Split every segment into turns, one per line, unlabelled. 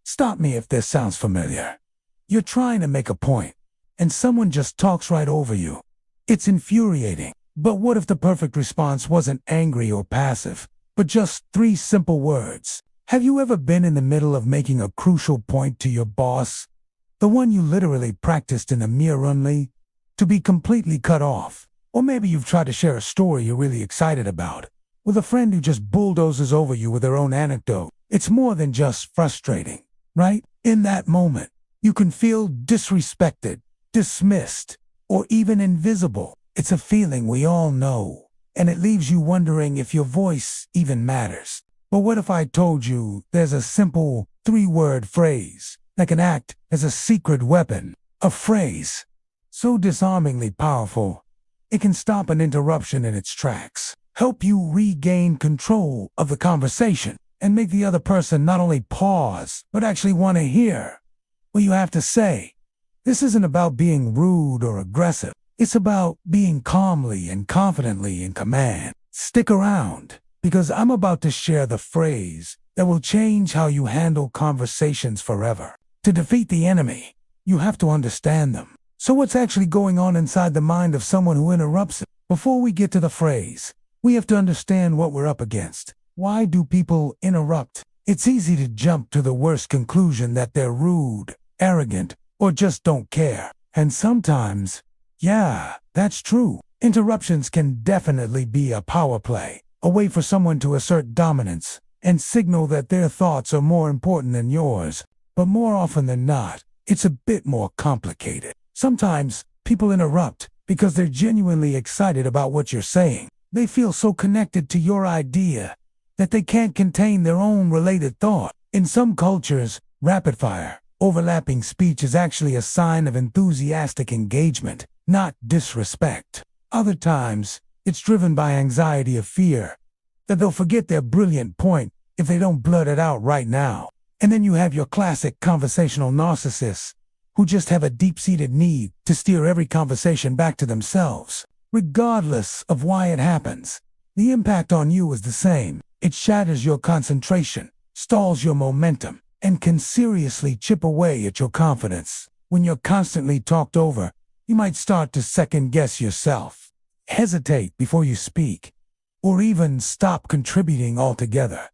Stop me if this sounds familiar. You're trying to make a point, and someone just talks right over you. It's infuriating. But what if the perfect response wasn't angry or passive, but just 3 simple words? Have you ever been in the middle of making a crucial point to your boss, the one you literally practiced in the mirror only, to be completely cut off? Or maybe you've tried to share a story you're really excited about, with a friend who just bulldozes over you with their own anecdote. It's more than just frustrating, right? In that moment, you can feel disrespected, dismissed, or even invisible. It's a feeling we all know, and it leaves you wondering if your voice even matters. But what if I told you there's a simple 3-word phrase that can act as a secret weapon? A phrase so disarmingly powerful, it can stop an interruption in its tracks, help you regain control of the conversation, and make the other person not only pause, but actually want to hear what you have to say. This isn't about being rude or aggressive. It's about being calmly and confidently in command. Stick around, because I'm about to share the phrase that will change how you handle conversations forever. To defeat the enemy, you have to understand them. So what's actually going on inside the mind of someone who interrupts it? Before we get to the phrase, we have to understand what we're up against. Why do people interrupt? It's easy to jump to the worst conclusion that they're rude, arrogant, or just don't care. And sometimes, yeah, that's true. Interruptions can definitely be a power play, a way for someone to assert dominance and signal that their thoughts are more important than yours. But more often than not, it's a bit more complicated. Sometimes people interrupt because they're genuinely excited about what you're saying. They feel so connected to your idea that they can't contain their own related thought. In some cultures, rapid-fire, overlapping speech is actually a sign of enthusiastic engagement, not disrespect. Other times, it's driven by anxiety or fear that they'll forget their brilliant point if they don't blurt it out right now. And then you have your classic conversational narcissists who just have a deep-seated need to steer every conversation back to themselves. Regardless of why it happens, the impact on you is the same. It shatters your concentration, stalls your momentum, and can seriously chip away at your confidence. When you're constantly talked over, you might start to second-guess yourself, hesitate before you speak, or even stop contributing altogether.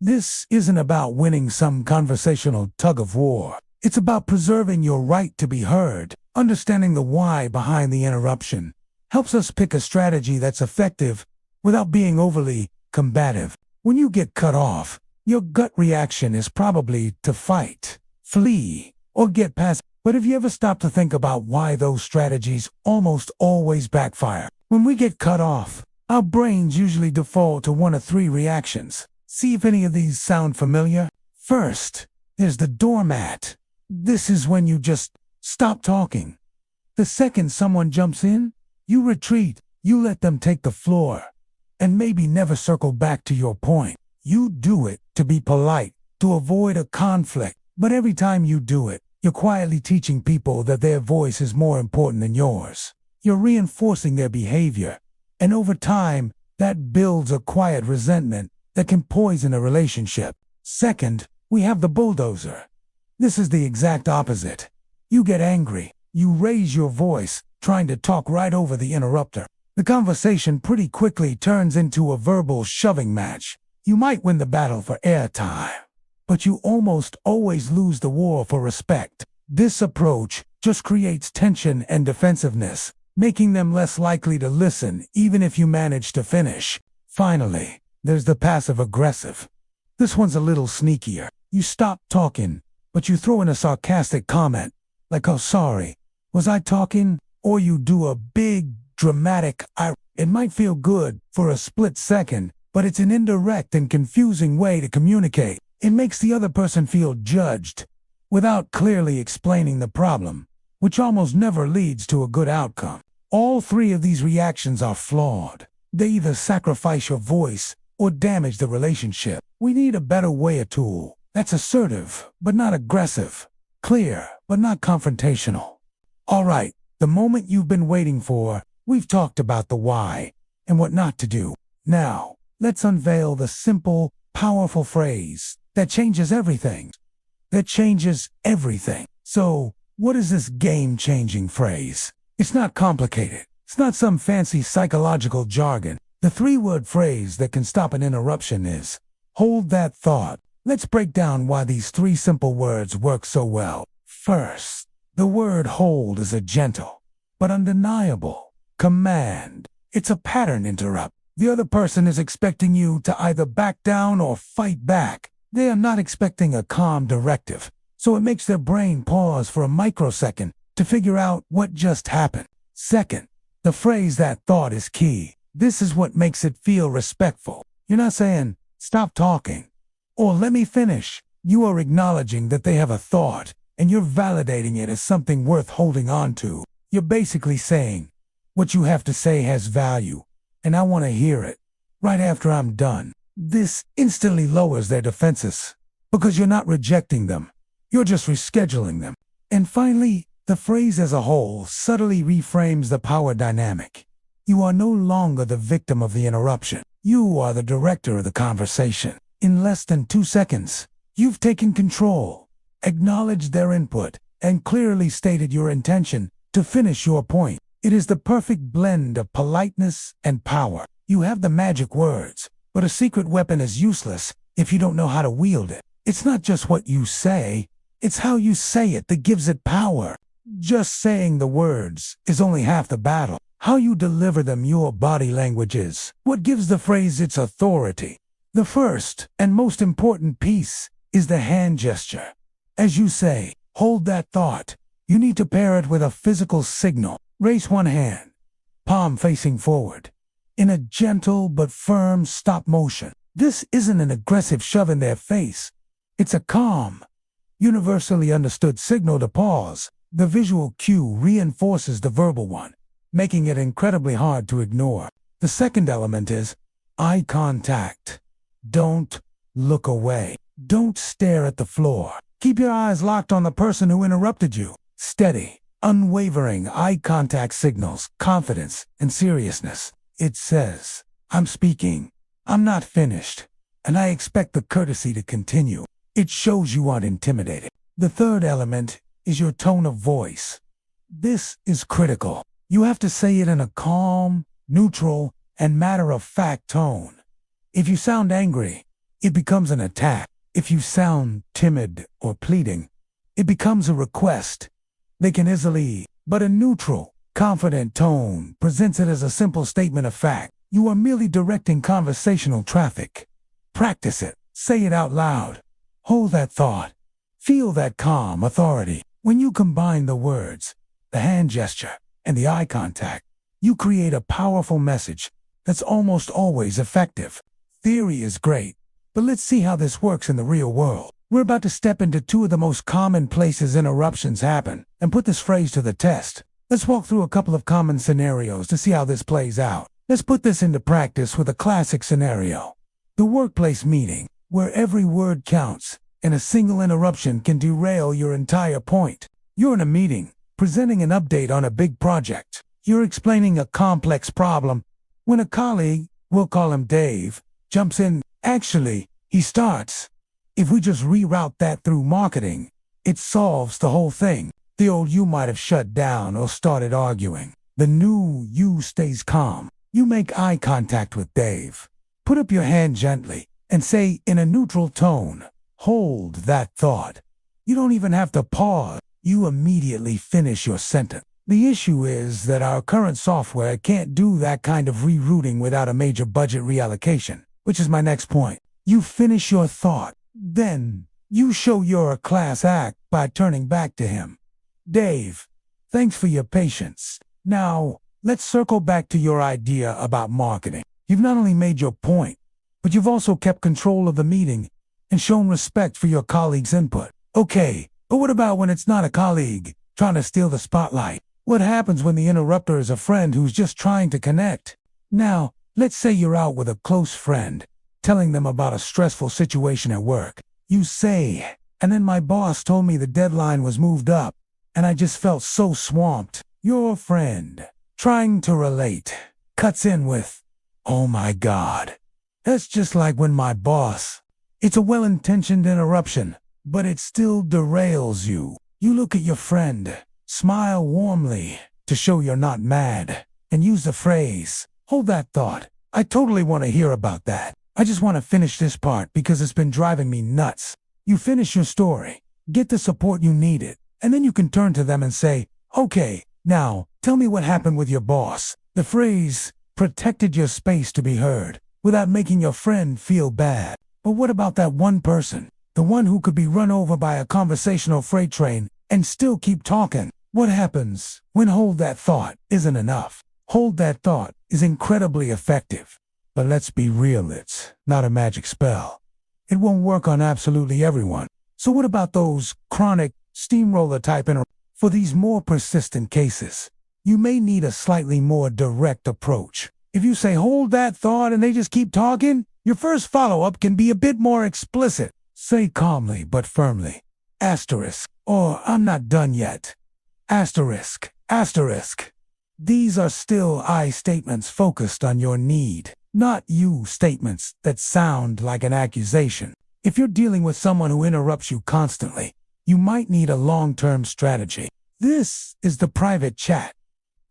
This isn't about winning some conversational tug-of-war. It's about preserving your right to be heard. Understanding the why behind the interruption helps us pick a strategy that's effective without being overly combative. When you get cut off, your gut reaction is probably to fight, flee, or get past. But have you ever stopped to think about why those strategies almost always backfire? When we get cut off, our brains usually default to 1 of 3 reactions. See if any of these sound familiar. First, there's the doormat. This is when you just stop talking. The second someone jumps in, you retreat. You let them take the floor, and maybe never circle back to your point. You do it to be polite, to avoid a conflict. But every time you do it, you're quietly teaching people that their voice is more important than yours. You're reinforcing their behavior, and over time, that builds a quiet resentment that can poison a relationship. Second, we have the bulldozer. This is the exact opposite. You get angry. You raise your voice, trying to talk right over the interrupter. The conversation pretty quickly turns into a verbal shoving match. You might win the battle for airtime, but you almost always lose the war for respect. This approach just creates tension and defensiveness, making them less likely to listen even if you manage to finish. Finally, there's the passive-aggressive. This one's a little sneakier. You stop talking, but you throw in a sarcastic comment, like, "Oh, sorry, was I talking?" Or you do a big, dramatic It might feel good for a split second, but it's an indirect and confusing way to communicate. It makes the other person feel judged, without clearly explaining the problem, which almost never leads to a good outcome. All 3 of these reactions are flawed. They either sacrifice your voice or damage the relationship. We need a better way, a tool that's assertive but not aggressive, clear but not confrontational. All right, the moment you've been waiting for. We've talked about the why and what not to do. Now, let's unveil the simple, powerful phrase that changes everything. that changes everything. So, what is this game-changing phrase? It's not complicated. It's not some fancy psychological jargon. The three-word phrase that can stop an interruption is, hold that thought. Let's break down why these three simple words work so well. First, the word hold is a gentle, but undeniable command. It's a pattern interrupt. The other person is expecting you to either back down or fight back. They are not expecting a calm directive, so it makes their brain pause for a microsecond to figure out what just happened. Second, the phrase "that thought" is key. This is what makes it feel respectful. You're not saying, "Stop talking," or "Let me finish." You are acknowledging that they have a thought, and you're validating it as something worth holding on to. You're basically saying, what you have to say has value, and I want to hear it right after I'm done. This instantly lowers their defenses, because you're not rejecting them. You're just rescheduling them. And finally, the phrase as a whole subtly reframes the power dynamic. You are no longer the victim of the interruption. You are the director of the conversation. In less than 2 seconds, you've taken control, acknowledged their input, and clearly stated your intention to finish your point. It is the perfect blend of politeness and power. You have the magic words, but a secret weapon is useless if you don't know how to wield it. It's not just what you say, it's how you say it that gives it power. Just saying the words is only half the battle. How you deliver them, your body language, is what gives the phrase its authority. The first and most important piece is the hand gesture. As you say, hold that thought, you need to pair it with a physical signal. Raise one hand, palm facing forward, in a gentle but firm stop motion. This isn't an aggressive shove in their face. It's a calm, universally understood signal to pause. The visual cue reinforces the verbal one, making it incredibly hard to ignore. The second element is eye contact. Don't look away. Don't stare at the floor. Keep your eyes locked on the person who interrupted you. Steady, unwavering eye contact signals confidence and seriousness. It says, I'm speaking, I'm not finished, and I expect the courtesy to continue. It shows you aren't intimidated. The third element is your tone of voice. This is critical. You have to say it in a calm, neutral, and matter-of-fact tone. If you sound angry, it becomes an attack. If you sound timid or pleading, it becomes a request. They can easily, but a neutral, confident tone presents it as a simple statement of fact. You are merely directing conversational traffic. Practice it. Say it out loud. Hold that thought. Feel that calm authority. When you combine the words, the hand gesture, and the eye contact, you create a powerful message that's almost always effective. Theory is great, but let's see how this works in the real world. We're about to step into two of the most common places interruptions happen and put this phrase to the test. Let's walk through a couple of common scenarios to see how this plays out. Let's put this into practice with a classic scenario. The workplace meeting, where every word counts and a single interruption can derail your entire point. You're in a meeting, presenting an update on a big project. You're explaining a complex problem when a colleague, we'll call him Dave, jumps in. Actually, he starts, if we just reroute that through marketing, it solves the whole thing. The old you might have shut down or started arguing. The new you stays calm. You make eye contact with Dave. Put up your hand gently and say in a neutral tone, hold that thought. You don't even have to pause. You immediately finish your sentence. The issue is that our current software can't do that kind of rerouting without a major budget reallocation, which is my next point. You finish your thought. Then, you show you're a class act by turning back to him. Dave, thanks for your patience. Now, let's circle back to your idea about marketing. You've not only made your point, but you've also kept control of the meeting and shown respect for your colleague's input. Okay, but what about when it's not a colleague trying to steal the spotlight? What happens when the interrupter is a friend who's just trying to connect? Now, let's say you're out with a close friend, telling them about a stressful situation at work. You say, and then my boss told me the deadline was moved up, and I just felt so swamped. Your friend, trying to relate, cuts in with, oh my God, that's just like when my boss. It's a well-intentioned interruption, but it still derails you. You look at your friend, smile warmly to show you're not mad, and use the phrase, "Hold that thought. I totally want to hear about that. I just want to finish this part because it's been driving me nuts." You finish your story, get the support you needed, and then you can turn to them and say, "Okay, now tell me what happened with your boss." The phrase protected your space to be heard without making your friend feel bad. But what about that one person, the one who could be run over by a conversational freight train and still keep talking? What happens when hold that thought isn't enough? Hold that thought is incredibly effective, but let's be real, it's not a magic spell. It won't work on absolutely everyone. So what about those chronic steamroller type interruptions? For these more persistent cases, you may need a slightly more direct approach. If you say hold that thought and they just keep talking, your first follow-up can be a bit more explicit. Say calmly but firmly, asterisk, or "I'm not done yet." Asterisk, asterisk. These are still I statements focused on your need, not you statements that sound like an accusation. If you're dealing with someone who interrupts you constantly, you might need a long-term strategy. This is the private chat.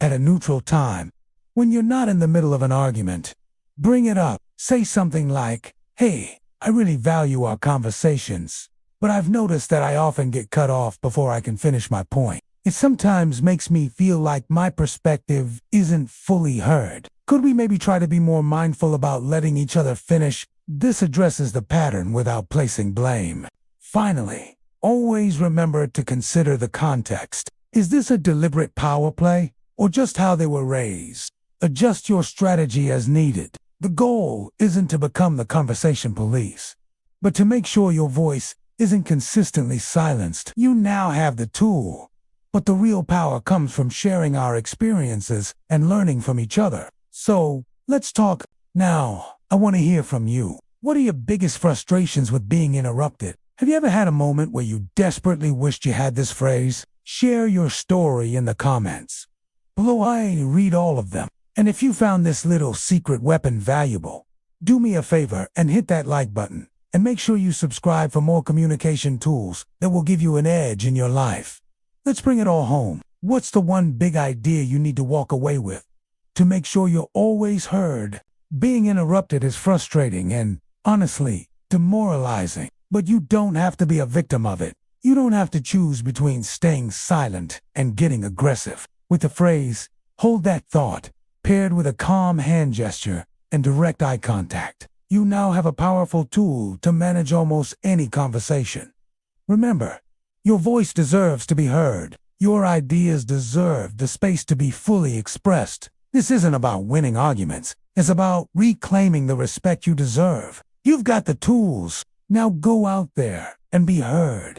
At a neutral time, when you're not in the middle of an argument, bring it up. Say something like, "Hey, I really value our conversations, but I've noticed that I often get cut off before I can finish my point. It sometimes makes me feel like my perspective isn't fully heard. Could we maybe try to be more mindful about letting each other finish?" This addresses the pattern without placing blame. Finally, always remember to consider the context. Is this a deliberate power play, or just how they were raised? Adjust your strategy as needed. The goal isn't to become the conversation police, but to make sure your voice isn't consistently silenced. You now have the tool, but the real power comes from sharing our experiences and learning from each other. So, let's talk. Now, I want to hear from you. What are your biggest frustrations with being interrupted? Have you ever had a moment where you desperately wished you had this phrase? Share your story in the comments below. I read all of them. And if you found this little secret weapon valuable, do me a favor and hit that like button. And make sure you subscribe for more communication tools that will give you an edge in your life. Let's bring it all home. What's the one big idea you need to walk away with to make sure you're always heard? Being interrupted is frustrating and, honestly, demoralizing. But you don't have to be a victim of it. You don't have to choose between staying silent and getting aggressive. With the phrase, "Hold that thought," paired with a calm hand gesture and direct eye contact, you now have a powerful tool to manage almost any conversation. Remember, your voice deserves to be heard. Your ideas deserve the space to be fully expressed. This isn't about winning arguments. It's about reclaiming the respect you deserve. You've got the tools. Now go out there and be heard.